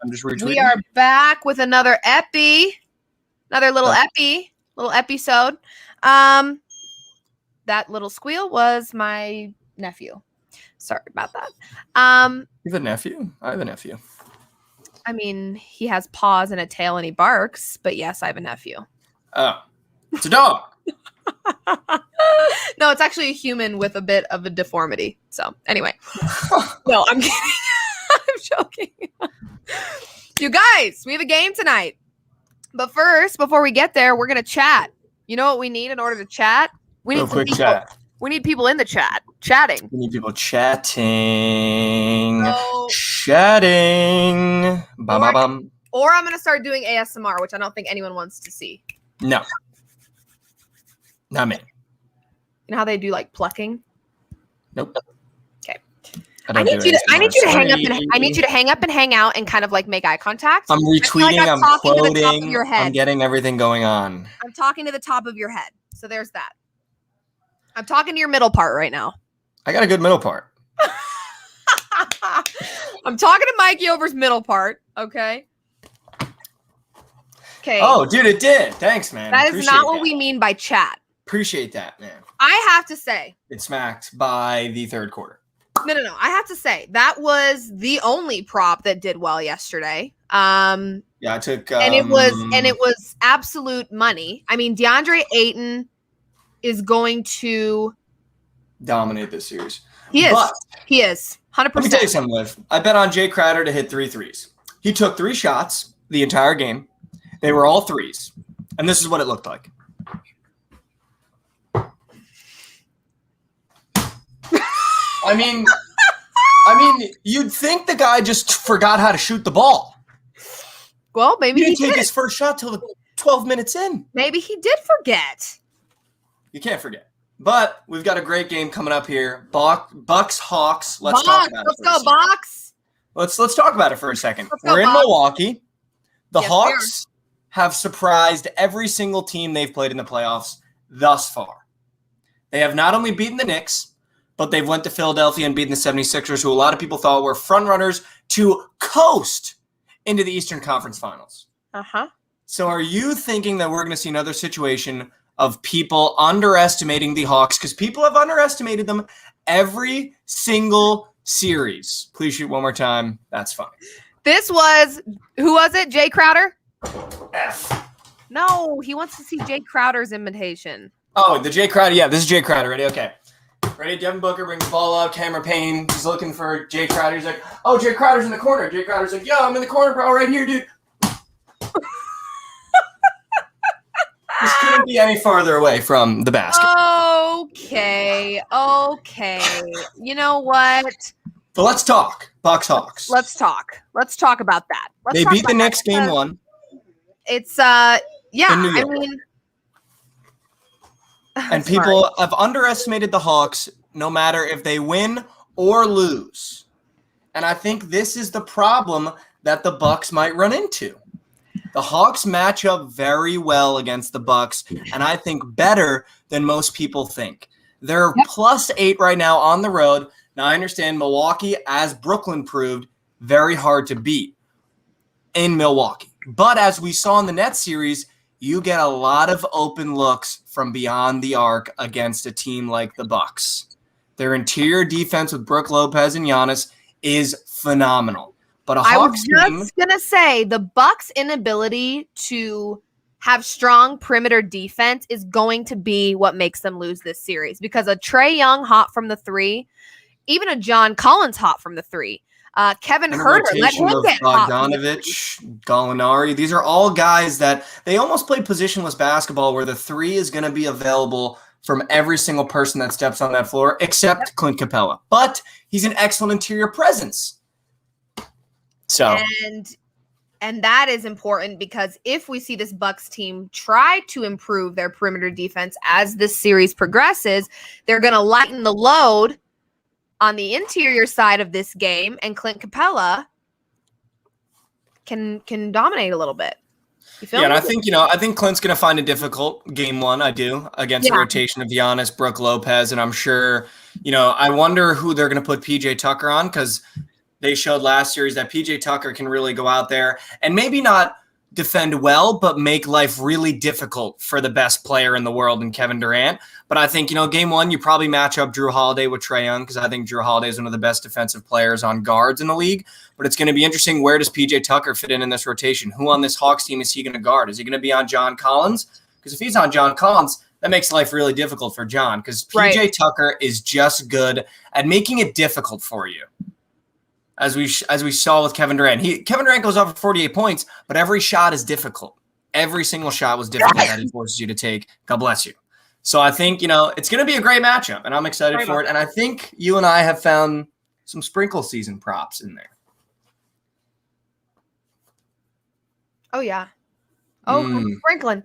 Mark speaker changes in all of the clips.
Speaker 1: I'm just retweeting.
Speaker 2: We are back with another little episode. That little squeal was my nephew. Sorry about that.
Speaker 1: You have a nephew? I have a nephew.
Speaker 2: I mean, he has paws and a tail and he barks, but yes, I have a nephew.
Speaker 1: Oh, it's a dog.
Speaker 2: No, it's actually a human with a bit of a deformity. So anyway, no, I'm kidding. I'm joking. You guys, we have a game tonight. But first, before we get there, we're going to chat. You know what we need in order to chat? We need
Speaker 1: quick chat.
Speaker 2: We need people in the chat chatting.
Speaker 1: We need people chatting.
Speaker 2: So,
Speaker 1: chatting. Bum.
Speaker 2: Or I'm going to start doing ASMR, which I don't think anyone wants to see.
Speaker 1: No. Not me.
Speaker 2: You know how they do like plucking?
Speaker 1: Nope.
Speaker 2: Okay. I need you to hang up and hang out and kind of like make eye contact.
Speaker 1: I'm retweeting,
Speaker 2: like
Speaker 1: I'm quoting, I'm getting everything going on.
Speaker 2: I'm talking to the top of your head. So there's that. I'm talking to your middle part right now.
Speaker 1: I got a good middle part.
Speaker 2: I'm talking to Mikey over's middle part, okay? Okay.
Speaker 1: Oh, dude, it did. Thanks, man.
Speaker 2: That is not what we mean by chat.
Speaker 1: Appreciate that, man.
Speaker 2: I have to say.
Speaker 1: It smacked by the third quarter.
Speaker 2: No. I have to say that was the only prop that did well yesterday.
Speaker 1: Yeah, I took
Speaker 2: and it was absolute money. I mean, DeAndre Ayton is going to
Speaker 1: dominate this series.
Speaker 2: He is 100%.
Speaker 1: Let me tell you something, Liv. I bet on Jay Crowder to hit 3 threes. He took 3 shots the entire game. They were all threes. And this is what it looked like. I mean, you'd think the guy just forgot how to shoot the ball.
Speaker 2: Well, maybe
Speaker 1: he didn't take his first shot till 12 minutes in.
Speaker 2: Maybe he did forget.
Speaker 1: You can't forget. But we've got a great game coming up here. Bucks Hawks. Let's talk about it.
Speaker 2: Let's go, Bucks.
Speaker 1: Let's talk about it for a second. We're in Milwaukee. The Hawks have surprised every single team they've played in the playoffs thus far. They have not only beaten the Knicks, but they've went to Philadelphia and beaten the 76ers, who a lot of people thought were frontrunners to coast into the Eastern Conference Finals.
Speaker 2: Uh-huh.
Speaker 1: So are you thinking that we're going to see another situation of people underestimating the Hawks? Because people have underestimated them every single series. Please shoot one more time. That's fine.
Speaker 2: This was, who was it? Jay Crowder?
Speaker 1: F.
Speaker 2: No, he wants to see Jay Crowder's invitation.
Speaker 1: Oh, the Jay Crowder. Yeah, this is Jay Crowder. Ready? Okay. Ready? Devin Booker brings the ball up. Cameron Payne. He's looking for Jay Crowder. He's like, oh, Jay Crowder's in the corner. Jay Crowder's like, yo, I'm in the corner, bro. Right here, dude. This couldn't be any farther away from the basket.
Speaker 2: Okay. You know what?
Speaker 1: But let's talk. Bucks Hawks.
Speaker 2: Let's talk about that.
Speaker 1: They beat the Knicks game 1.
Speaker 2: It's yeah. I mean,
Speaker 1: and people have underestimated the Hawks no matter if they win or lose. And I think this is the problem that the Bucks might run into. The Hawks match up very well against the Bucks, and I think better than most people think. They're +8 right now on the road. Now, I understand Milwaukee, as Brooklyn proved, very hard to beat in Milwaukee. But as we saw in the Nets series, you get a lot of open looks from beyond the arc against a team like the Bucks. Their interior defense with Brook Lopez and Giannis is phenomenal. But I was
Speaker 2: just going to say the Bucks' inability to have strong perimeter defense is going to be what makes them lose this series, because a Trae Young hot from the 3, even a John Collins hot from the 3, Kevin Huerter, let him get hot.
Speaker 1: Bogdanovich, Gallinari, these are all guys that they almost play positionless basketball where the 3 is going to be available from every single person that steps on that floor except Clint Capella. But he's an excellent interior presence. So
Speaker 2: and that is important, because if we see this Bucks team try to improve their perimeter defense as this series progresses, they're going to lighten the load on the interior side of this game, and Clint Capella can dominate a little bit. You feel
Speaker 1: Yeah,
Speaker 2: me?
Speaker 1: and I think Clint's going to find it difficult game one. I do against a
Speaker 2: Yeah.
Speaker 1: rotation of Giannis, Brooke Lopez, and I'm sure, I wonder who they're going to put PJ Tucker on because they showed last series that PJ Tucker can really go out there and maybe not defend well, but make life really difficult for the best player in the world in Kevin Durant. But I think, game one, you probably match up Drew Holiday with Trae Young because I think Drew Holiday is one of the best defensive players on guards in the league. But it's going to be interesting. Where does PJ Tucker fit in this rotation? Who on this Hawks team is he going to guard? Is he going to be on John Collins? Because if he's on John Collins, that makes life really difficult for John because PJ Tucker is just good at making it difficult for you. As we saw with Kevin Durant. Kevin Durant goes off for 48 points, but every shot is difficult. Every single shot was difficult that he forces you to take. God bless you. So I think, it's going to be a great matchup, and I'm excited for it. And I think you and I have found some sprinkle season props in there.
Speaker 2: Oh, yeah. Oh, sprinkling.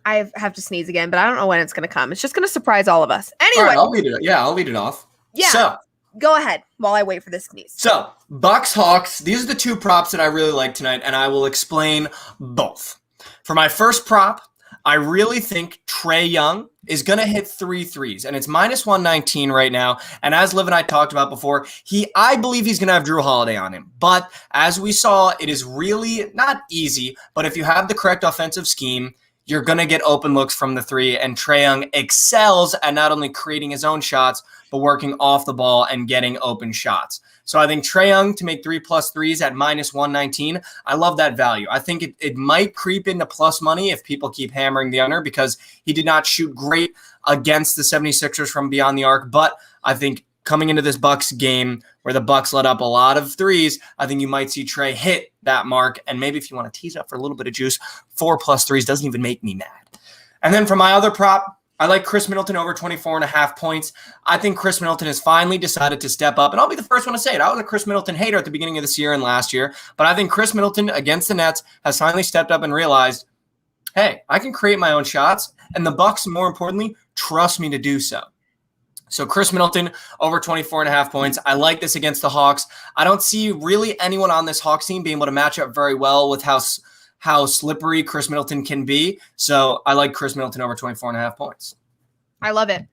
Speaker 2: I have to sneeze again, but I don't know when it's going to come. It's just going to surprise all of us. Anyway.
Speaker 1: All right, I'll lead it off.
Speaker 2: Yeah.
Speaker 1: So,
Speaker 2: go ahead while I wait for this sneeze.
Speaker 1: So, Bucks, Hawks, these are the two props that I really like tonight, and I will explain both. For my first prop, I really think Trae Young is going to hit 3 threes, and it's minus 119 right now. And as Liv and I talked about before, I believe he's going to have Drew Holiday on him. But as we saw, it is really not easy, but if you have the correct offensive scheme, you're going to get open looks from the three, and Trae Young excels at not only creating his own shots, but working off the ball and getting open shots. So I think Trae Young to make 3+ threes at minus 119, I love that value. I think it might creep into plus money if people keep hammering the under because he did not shoot great against the 76ers from beyond the arc, but I think coming into this Bucks game where the Bucks let up a lot of threes, I think you might see Trae hit that mark. And maybe if you want to tease up for a little bit of juice, 4+ threes doesn't even make me mad. And then for my other prop, I like Chris Middleton over 24.5 points. I think Chris Middleton has finally decided to step up. And I'll be the first one to say it. I was a Chris Middleton hater at the beginning of this year and last year. But I think Chris Middleton against the Nets has finally stepped up and realized, hey, I can create my own shots. And the Bucks, more importantly, trust me to do so. So Chris Middleton over 24.5 points. I like this against the Hawks. I don't see really anyone on this Hawks team being able to match up very well with how slippery Chris Middleton can be. So I like Chris Middleton over 24.5 points.
Speaker 2: I love it.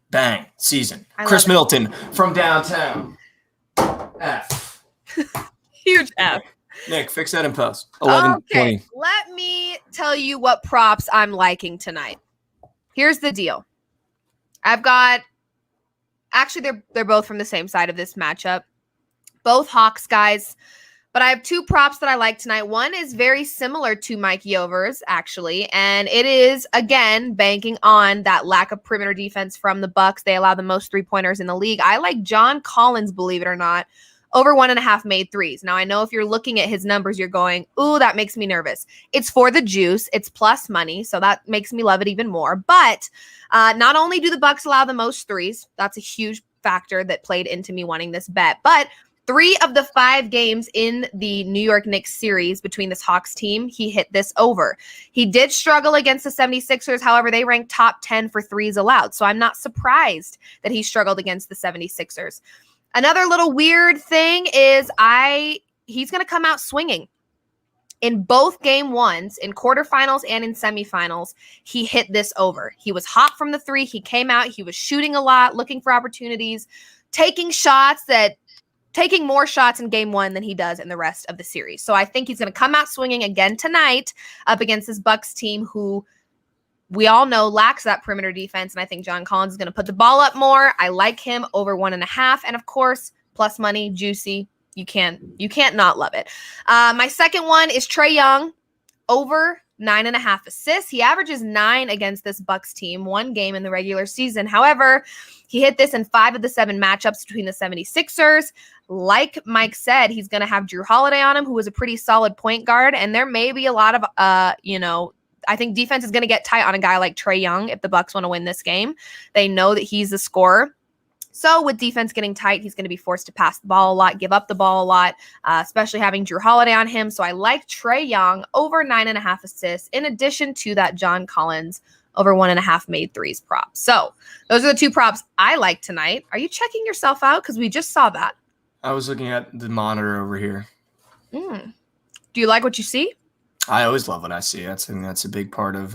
Speaker 1: Bang. Season. Chris Middleton from downtown. F.
Speaker 2: Huge F.
Speaker 1: Nick, fix that in post. 11,
Speaker 2: okay,
Speaker 1: 20.
Speaker 2: let me tell you what props I'm liking tonight. Here's the deal. I've got actually they're both from the same side of this matchup. Both Hawks guys. But I have two props that I like tonight. One is very similar to Mikey overs, actually, and it is, again, banking on that lack of perimeter defense from the Bucks. They allow the most three-pointers in the league. I like John Collins, believe it or not, over 1.5 made threes. Now, I know if you're looking at his numbers, you're going, ooh, that makes me nervous. It's for the juice. It's plus money, so that makes me love it even more. But not only do the Bucks allow the most threes, that's a huge factor that played into me wanting this bet, but 3 of the 5 games in the New York Knicks series between this Hawks team, he hit this over. He did struggle against the 76ers. However, they ranked top 10 for threes allowed. So I'm not surprised that he struggled against the 76ers. Another little weird thing is he's going to come out swinging. In both game ones, in quarterfinals and in semifinals, he hit this over. He was hot from the 3. He came out. He was shooting a lot, looking for opportunities, taking more shots in game 1 than he does in the rest of the series. So I think he's going to come out swinging again tonight up against this Bucks team who we all know lacks that perimeter defense. And I think John Collins is going to put the ball up more. I like him over 1.5. And of course, plus money, juicy. You can't not love it. My second one is Trae Young over 9.5 assists. He averages 9 against this Bucks team, 1 game in the regular season. However, he hit this in 5 of the 7 matchups between the 76ers. Like Mike said, he's going to have Drew Holiday on him, who is a pretty solid point guard. And there may be a lot of, I think defense is going to get tight on a guy like Trae Young if the Bucks want to win this game. They know that he's a scorer. So with defense getting tight, he's going to be forced to pass the ball a lot, give up the ball a lot, especially having Drew Holiday on him. So I like Trae Young over 9.5 assists, in addition to that John Collins over 1.5 made threes prop. So those are the 2 props I like tonight. Are you checking yourself out? Because we just saw that.
Speaker 1: I was looking at the monitor over here.
Speaker 2: Do you like what you see?
Speaker 1: I always love what I see. I think that's a big part of,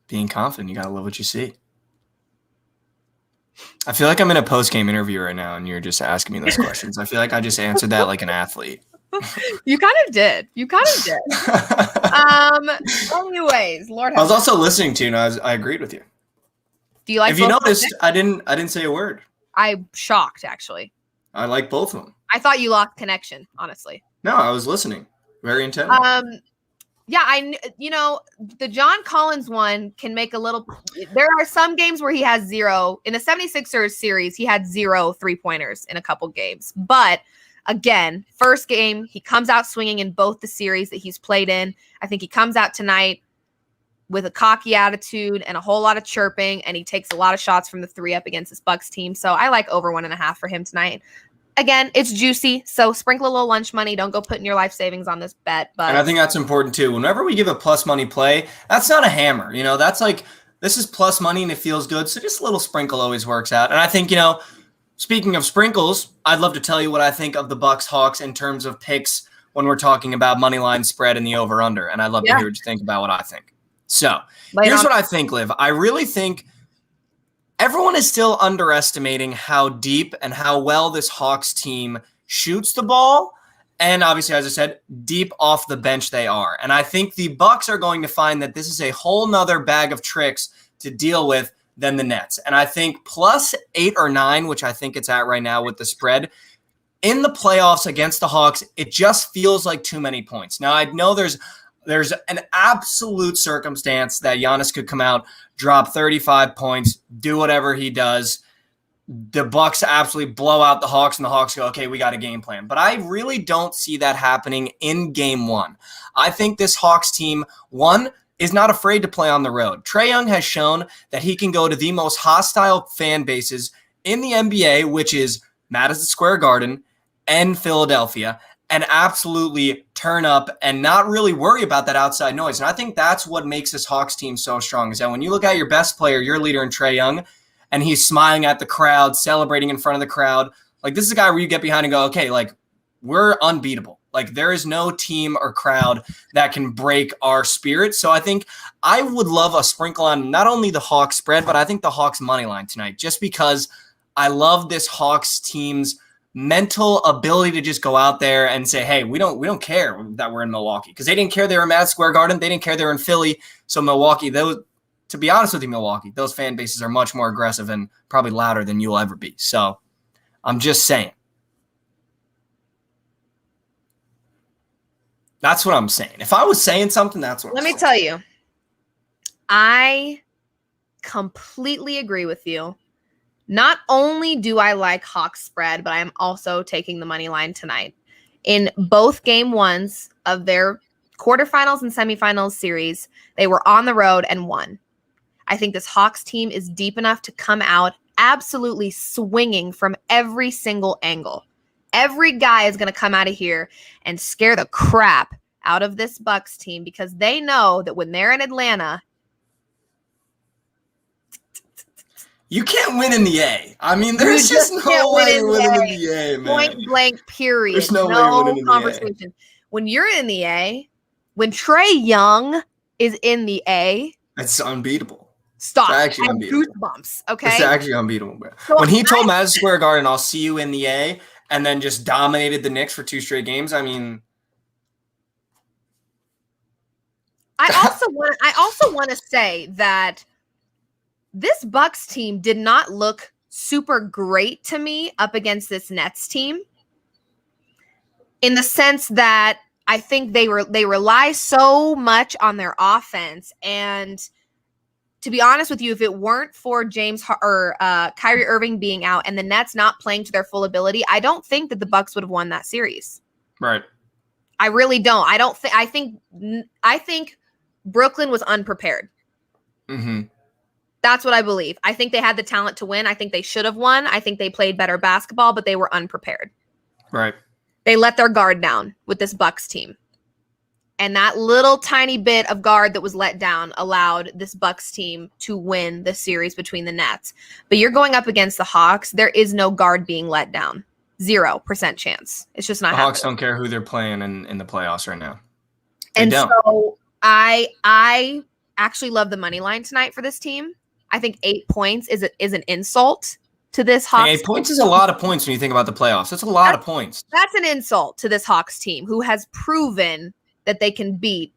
Speaker 1: being confident. You got to love what you see. I feel like I'm in a post-game interview right now, and you're just asking me those questions. I feel like I just answered that like an athlete.
Speaker 2: You kind of did. Anyways, Lord.
Speaker 1: I was also listening to you, and I agreed with you.
Speaker 2: Do you like?
Speaker 1: If you noticed, I didn't say a word.
Speaker 2: I'm shocked, actually.
Speaker 1: I like both of them.
Speaker 2: I thought you lost connection, honestly.
Speaker 1: No, I was listening very intently.
Speaker 2: Yeah, the John Collins one can make a little. There are some games where he has 0. In the 76ers series, he had 0 3-pointers in a couple games. But again, first game, he comes out swinging in both the series that he's played in. I think he comes out tonight with a cocky attitude and a whole lot of chirping, and he takes a lot of shots from the 3 up against this Bucks team. So I like over 1.5 for him tonight. Again, it's juicy, so sprinkle a little lunch money. Don't go putting your life savings on this bet. But
Speaker 1: and I think that's important too. Whenever we give a plus money play, that's not a hammer. That's like, this is plus money and it feels good. So just a little sprinkle always works out. And I think, speaking of sprinkles, I'd love to tell you what I think of the Bucks Hawks in terms of picks when we're talking about money line spread and the over under. And I'd love to hear what you think about what I think. So here's what I think, Liv. I really think everyone is still underestimating how deep and how well this Hawks team shoots the ball. And obviously, as I said, deep off the bench they are. And I think the Bucks are going to find that this is a whole nother bag of tricks to deal with than the Nets. And I think plus 8 or 9, which I think it's at right now with the spread, in the playoffs against the Hawks, it just feels like too many points. Now, I know there's an absolute circumstance that Giannis could come out, drop 35 points, do whatever he does. The Bucks absolutely blow out the Hawks, and the Hawks go, okay, we got a game plan. But I really don't see that happening in game 1. I think this Hawks team, one, is not afraid to play on the road. Trae Young has shown that he can go to the most hostile fan bases in the NBA, which is Madison Square Garden and Philadelphia, and absolutely turn up and not really worry about that outside noise. And I think that's what makes this Hawks team so strong, is that when you look at your best player, your leader in Trae Young, and he's smiling at the crowd, celebrating in front of the crowd, like, this is a guy where you get behind and go, okay, like, we're unbeatable. Like, there is no team or crowd that can break our spirit. So I think I would love a sprinkle on not only the Hawks spread, but I think the Hawks money line tonight, just because I love this Hawks team's mental ability to just go out there and say, hey, we don't care that we're in Milwaukee, because they didn't care they were in Madison Square Garden. They didn't care they were in Philly. So Milwaukee, to be honest with you, Milwaukee, those fan bases are much more aggressive and probably louder than you'll ever be. So I'm just saying. That's what I'm saying. If I was saying something, that's what
Speaker 2: Let me tell you. I completely agree with you. Not only do I like Hawks spread, but I am also taking the money line tonight. In both game 1s of their quarterfinals and semifinals series, they were on the road and won. I think this Hawks team is deep enough to come out absolutely swinging from every single angle. Every guy is going to come out of here and scare the crap out of this Bucks team, because they know that when they're in Atlanta,
Speaker 1: you can't win in the A. I mean, there's just no way winning in the A, man.
Speaker 2: Point blank, period.
Speaker 1: There's no way winning in
Speaker 2: conversation.
Speaker 1: the A.
Speaker 2: When you're in the A, when Trae Young is in the A,
Speaker 1: it's unbeatable.
Speaker 2: Stop.
Speaker 1: It's actually unbeatable.
Speaker 2: Goosebumps, okay?
Speaker 1: It's actually unbeatable, bro.
Speaker 2: So
Speaker 1: when he told Madison Square Garden, I'll see you in the A, and then just dominated the Knicks for 2 straight games, I mean...
Speaker 2: I also want to say that this Bucks team did not look super great to me up against this Nets team, in the sense that I think they rely so much on their offense. And to be honest with you, if it weren't for Kyrie Irving being out and the Nets not playing to their full ability, I don't think that the Bucks would have won that series.
Speaker 1: Right.
Speaker 2: I really don't. I think Brooklyn was unprepared.
Speaker 1: Mm-hmm.
Speaker 2: That's what I believe. I think they had the talent to win. I think they should have won. I think they played better basketball, but they were unprepared.
Speaker 1: Right.
Speaker 2: They let their guard down with this Bucks team. And that little tiny bit of guard that was let down allowed this Bucks team to win the series between the Nets. But you're going up against the Hawks. There is no guard being let down. 0% chance. It's just not
Speaker 1: The
Speaker 2: happening.
Speaker 1: Hawks don't care who they're playing in the playoffs right now. They
Speaker 2: And
Speaker 1: don't.
Speaker 2: so I actually love the money line tonight for this team. I think 8 points is an insult to this Hawks.
Speaker 1: 8 points is a lot of points when you think about the playoffs. That's a lot of points.
Speaker 2: That's an insult to this Hawks team who has proven that they can beat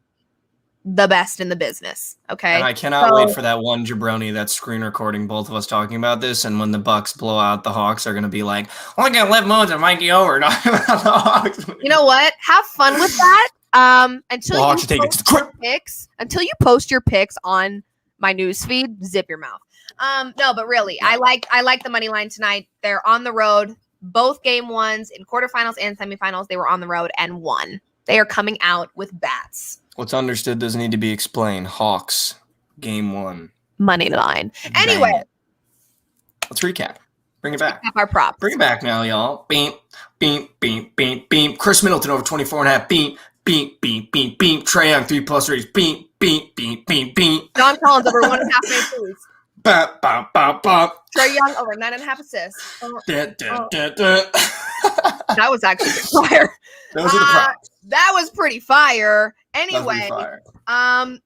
Speaker 2: the best in the business. Okay.
Speaker 1: And I cannot wait for that one jabroni that's screen recording both of us talking about this. And when the Bucks blow out the Hawks, they're going to be like, "We're going to Liv and Mikey over talking about the Hawks."
Speaker 2: You know what? Have fun with that. Until
Speaker 1: The Hawks should take it to the crib.
Speaker 2: Until you post your picks on my newsfeed, zip your mouth. No, but really, I like the money line tonight. They're on the road. Both game ones in quarterfinals and semifinals, they were on the road and won. They are coming out with bats.
Speaker 1: What's understood doesn't need to be explained. Hawks, game 1.
Speaker 2: Money line. Anyway,
Speaker 1: let's recap. Bring it back.
Speaker 2: Our props.
Speaker 1: Bring it back now, y'all. Beam, beam, beam, beam, beam. Chris Middleton over 24.5. Beam, beam, beam, beam, beam. Trae Young 3+ threes. Beam, beam, beam, beam, beam.
Speaker 2: John Collins over 1.5 made threes.
Speaker 1: Bop, bop, bop, bop.
Speaker 2: Trae Young over 9.5 assists.
Speaker 1: That
Speaker 2: was actually fire.
Speaker 1: Those are the props.
Speaker 2: That was pretty fire. Anyway, I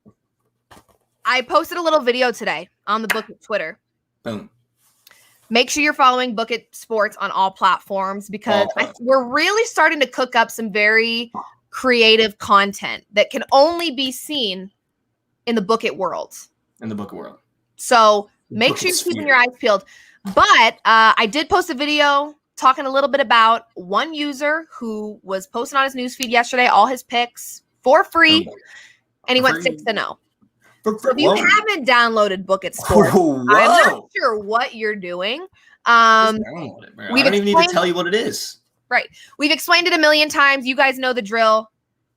Speaker 2: posted a little video today on the Book It Twitter.
Speaker 1: Boom.
Speaker 2: Make sure you're following Book It Sports on all platforms because we're really starting to cook up some very creative content that can only be seen in the Book It world.
Speaker 1: In the Book It world.
Speaker 2: So make sure you're keeping your eyes peeled. But I did post a video talking a little bit about one user who was posting on his newsfeed yesterday, all his picks for free, and he went 6-0. So if you haven't downloaded Book It Sports, I'm not sure what you're doing.
Speaker 1: I don't even need to tell you what it is.
Speaker 2: Right. We've explained it a million times. You guys know the drill.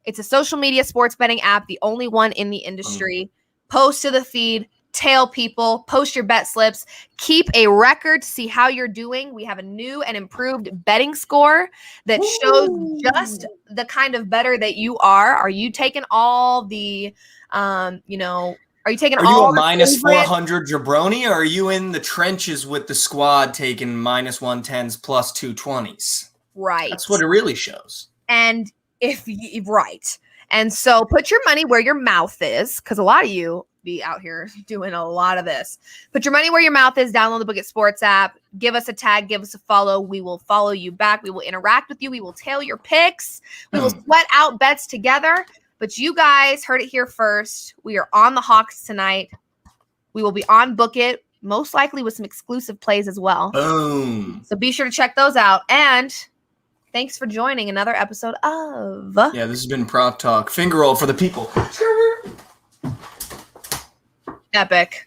Speaker 2: It's a social media sports betting app, the only one in the industry. Post to the feed. Tail people, post your bet slips, keep a record to see how you're doing. We have a new and improved betting score that shows just the kind of bettor that you are. Are you taking all the, are you taking all
Speaker 1: you a minus 400 jabroni, or are you in the trenches with the squad taking minus 110s plus 220s?
Speaker 2: Right.
Speaker 1: That's what it really shows.
Speaker 2: And right. And so put your money where your mouth is, because a lot of you be out here doing a lot of this. Put your money where your mouth is. Download the Book It Sports app. Give us a tag. Give us a follow. We will follow you back. We will interact with you. We will tail your picks. We will sweat out bets together. But you guys heard it here first. We are on the Hawks tonight. We will be on Book It, most likely with some exclusive plays as well.
Speaker 1: Boom.
Speaker 2: So be sure to check those out. And thanks for joining another episode of...
Speaker 1: Yeah, this has been Prop Talk. Finger roll for the people.
Speaker 2: Epic.